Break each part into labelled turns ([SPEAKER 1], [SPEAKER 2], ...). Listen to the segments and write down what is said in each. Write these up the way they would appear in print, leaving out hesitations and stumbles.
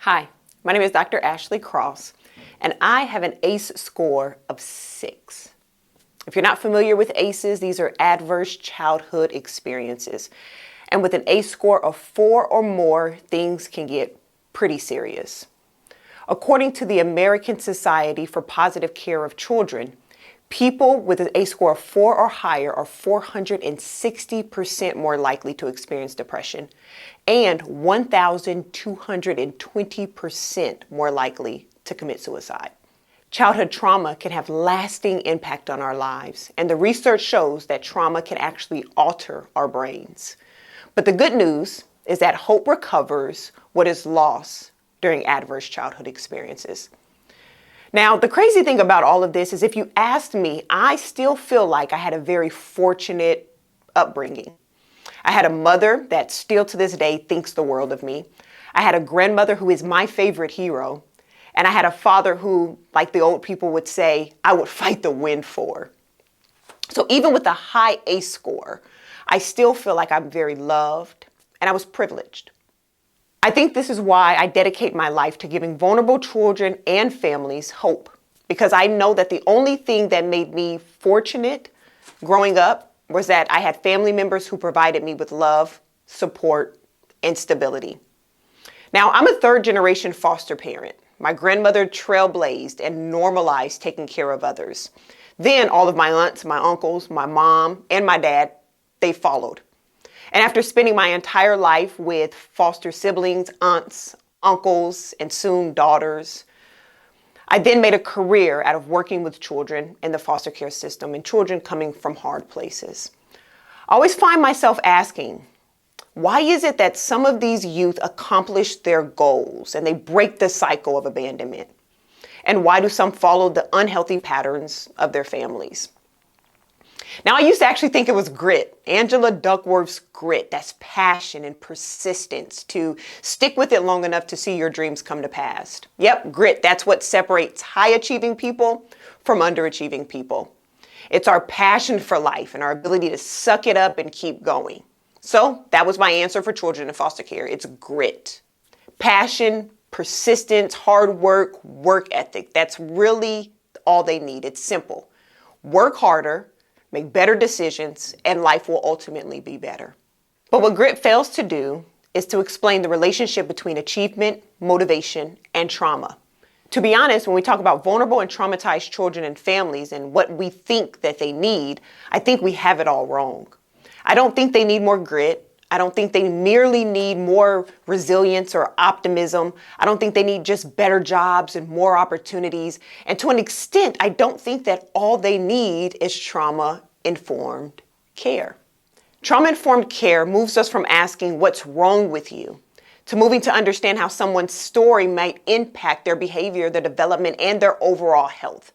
[SPEAKER 1] Hi, my name is Dr. Ashley Cross, and I have an ACE score of 6. If you're not familiar with ACEs, these are adverse childhood experiences. And with an ACE score of 4 or more, things can get pretty serious. According to the American Society for Positive Care of Children, people with an ACE score of 4 or higher are 460% more likely to experience depression and 1,220% more likely to commit suicide. Childhood trauma can have lasting impact on our lives, and the research shows that trauma can actually alter our brains. But the good news is that hope recovers what is lost during adverse childhood experiences. Now, the crazy thing about all of this is if you asked me, I still feel like I had a very fortunate upbringing. I had a mother that still to this day thinks the world of me. I had a grandmother who is my favorite hero. And I had a father who, like the old people would say, I would fight the wind for. So even with a high ACE score, I still feel like I'm very loved and I was privileged. I think this is why I dedicate my life to giving vulnerable children and families hope, because I know that the only thing that made me fortunate growing up was that I had family members who provided me with love, support, and stability. Now, I'm a third-generation foster parent. My grandmother trailblazed and normalized taking care of others. Then all of my aunts, my uncles, my mom, and my dad, they followed. And after spending my entire life with foster siblings, aunts, uncles, and soon daughters, I then made a career out of working with children in the foster care system and children coming from hard places. I always find myself asking, why is it that some of these youth accomplish their goals and they break the cycle of abandonment? And why do some follow the unhealthy patterns of their families? Now, I used to actually think it was grit, Angela Duckworth's grit. That's passion and persistence to stick with it long enough to see your dreams come to pass. Yep, grit, that's what separates high-achieving people from underachieving people. It's our passion for life and our ability to suck it up and keep going. So that was my answer for children in foster care. It's grit, passion, persistence, hard work, work ethic. That's really all they need. It's simple. Work harder, make better decisions, and life will ultimately be better. But what grit fails to do is to explain the relationship between achievement, motivation, and trauma. To be honest, when we talk about vulnerable and traumatized children and families and what we think that they need, I think we have it all wrong. I don't think they need more grit. I don't think they merely need more resilience or optimism. I don't think they need just better jobs and more opportunities. And to an extent, I don't think that all they need is trauma-informed care. Trauma-informed care moves us from asking what's wrong with you to moving to understand how someone's story might impact their behavior, their development, and their overall health.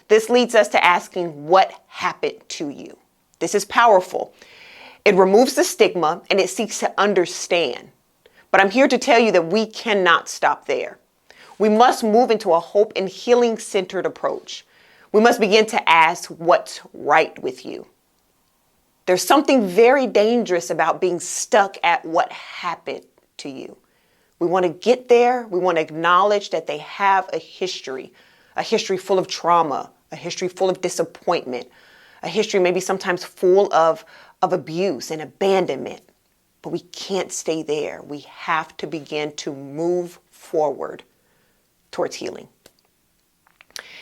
[SPEAKER 1] This leads us to asking what happened to you. This is powerful. It removes the stigma and it seeks to understand. But I'm here to tell you that we cannot stop there. We must move into a hope and healing centered approach. We must begin to ask what's right with you. There's something very dangerous about being stuck at what happened to you. We want to get there. We want to acknowledge that they have a history full of trauma, a history full of disappointment, a history maybe sometimes full of abuse and abandonment, but we can't stay there. We have to begin to move forward towards healing.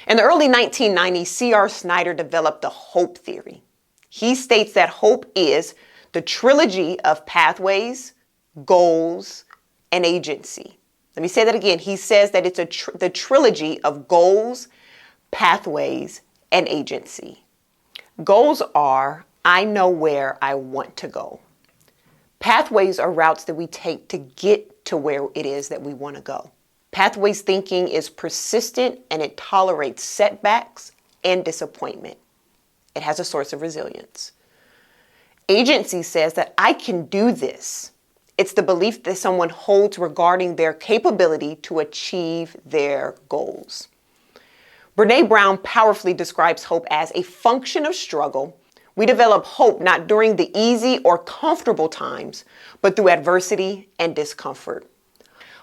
[SPEAKER 1] In the early 1990s, C.R. Snyder developed the HOPE theory. He states that hope is the trilogy of pathways, goals, and agency. Let me say that again. He says that it's the trilogy of goals, pathways, and agency. Goals are I know where I want to go. Pathways are routes that we take to get to where it is that we want to go. Pathways thinking is persistent and it tolerates setbacks and disappointment. It has a source of resilience. Agency says that I can do this. It's the belief that someone holds regarding their capability to achieve their goals. Brené Brown powerfully describes hope as a function of struggle. We develop hope not during the easy or comfortable times, but through adversity and discomfort.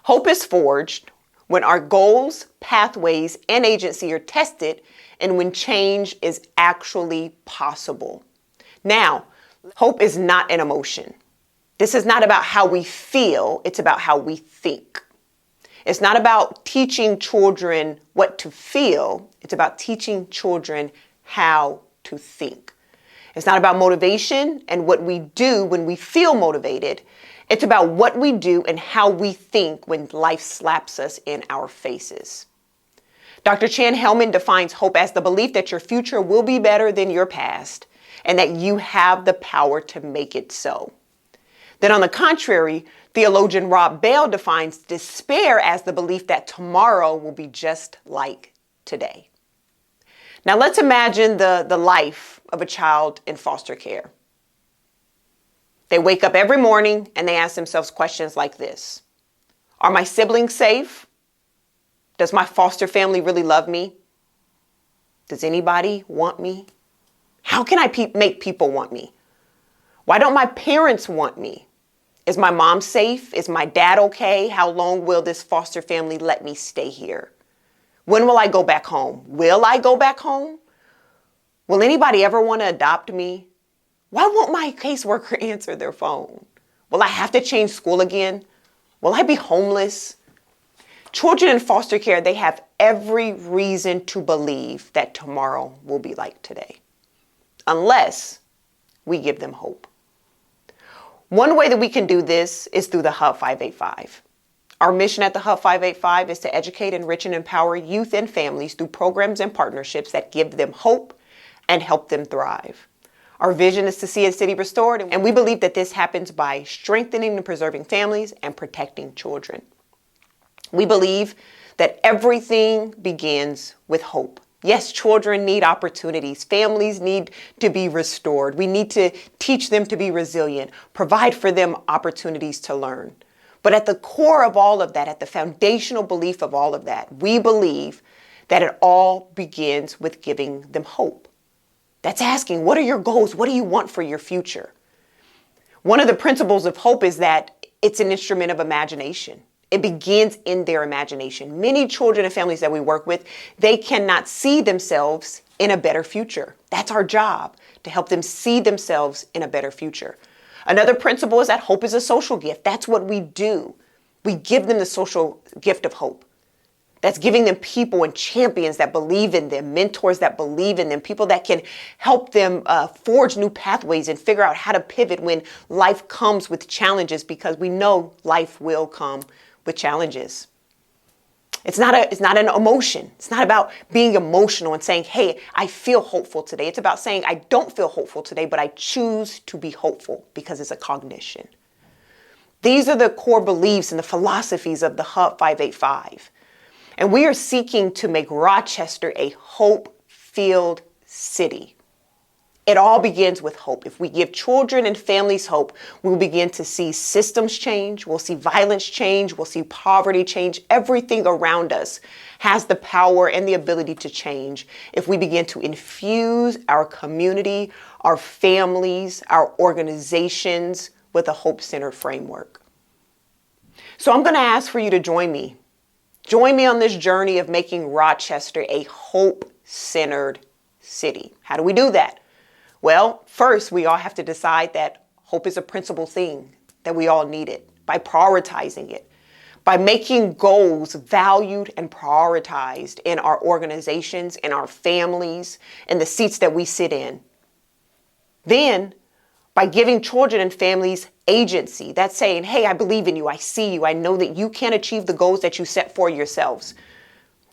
[SPEAKER 1] Hope is forged when our goals, pathways, and agency are tested, and when change is actually possible. Now, hope is not an emotion. This is not about how we feel, it's about how we think. It's not about teaching children what to feel, it's about teaching children how to think. It's not about motivation and what we do when we feel motivated. It's about what we do and how we think when life slaps us in our faces. Dr. Chan Hellman defines hope as the belief that your future will be better than your past and that you have the power to make it so. Then on the contrary, theologian Rob Bell defines despair as the belief that tomorrow will be just like today. Now let's imagine the life of a child in foster care. They wake up every morning and they ask themselves questions like this. Are my siblings safe? Does my foster family really love me? Does anybody want me? How can I make people want me? Why don't my parents want me? Is my mom safe? Is my dad okay? How long will this foster family let me stay here? When will I go back home? Will I go back home? Will anybody ever want to adopt me? Why won't my caseworker answer their phone? Will I have to change school again? Will I be homeless? Children in foster care, they have every reason to believe that tomorrow will be like today, unless we give them hope. One way that we can do this is through the HOPE585. Our mission at the HOPE585 is to educate, enrich, and empower youth and families through programs and partnerships that give them hope and help them thrive. Our vision is to see a city restored, and we believe that this happens by strengthening and preserving families and protecting children. We believe that everything begins with hope. Yes, children need opportunities. Families need to be restored. We need to teach them to be resilient, provide for them opportunities to learn. But at the core of all of that, at the foundational belief of all of that, we believe that it all begins with giving them hope. That's asking, what are your goals? What do you want for your future? One of the principles of hope is that it's an instrument of imagination. It begins in their imagination. Many children and families that we work with, they cannot see themselves in a better future. That's our job, to help them see themselves in a better future. Another principle is that hope is a social gift. That's what we do. We give them the social gift of hope. That's giving them people and champions that believe in them, mentors that believe in them, people that can help them forge new pathways and figure out how to pivot when life comes with challenges, because we know life will come with challenges. It's not an emotion. It's not about being emotional and saying, hey, I feel hopeful today. It's about saying, I don't feel hopeful today, but I choose to be hopeful, because it's a cognition. These are the core beliefs and the philosophies of the HOPE585. And we are seeking to make Rochester a hope-filled city. It all begins with hope. If we give children and families hope, we'll begin to see systems change. We'll see violence change. We'll see poverty change. Everything around us has the power and the ability to change if we begin to infuse our community, our families, our organizations with a hope-centered framework. So I'm going to ask for you to join me. Join me on this journey of making Rochester a hope-centered city. How do we do that? Well, first, we all have to decide that hope is a principal thing, that we all need it, by prioritizing it, by making goals valued and prioritized in our organizations, in our families, in the seats that we sit in. Then, by giving children and families agency, that's saying, hey, I believe in you, I see you, I know that you can achieve the goals that you set for yourselves.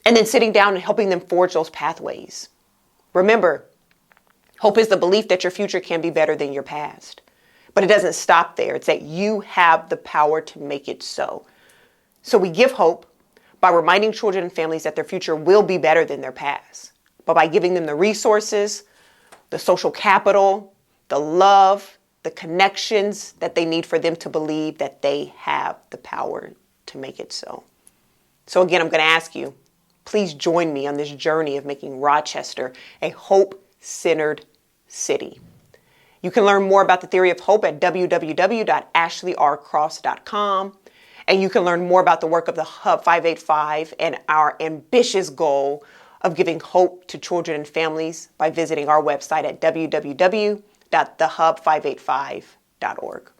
[SPEAKER 1] And then sitting down and helping them forge those pathways. Remember, hope is the belief that your future can be better than your past. But it doesn't stop there. It's that you have the power to make it so. So we give hope by reminding children and families that their future will be better than their past. But by giving them the resources, the social capital, the love, the connections that they need for them to believe that they have the power to make it so. So again, I'm going to ask you, please join me on this journey of making Rochester a hope-centered city. You can learn more about the theory of hope at www.ashleyrcross.com. And you can learn more about the work of the Hub 585 and our ambitious goal of giving hope to children and families by visiting our website at www.thehub585.org.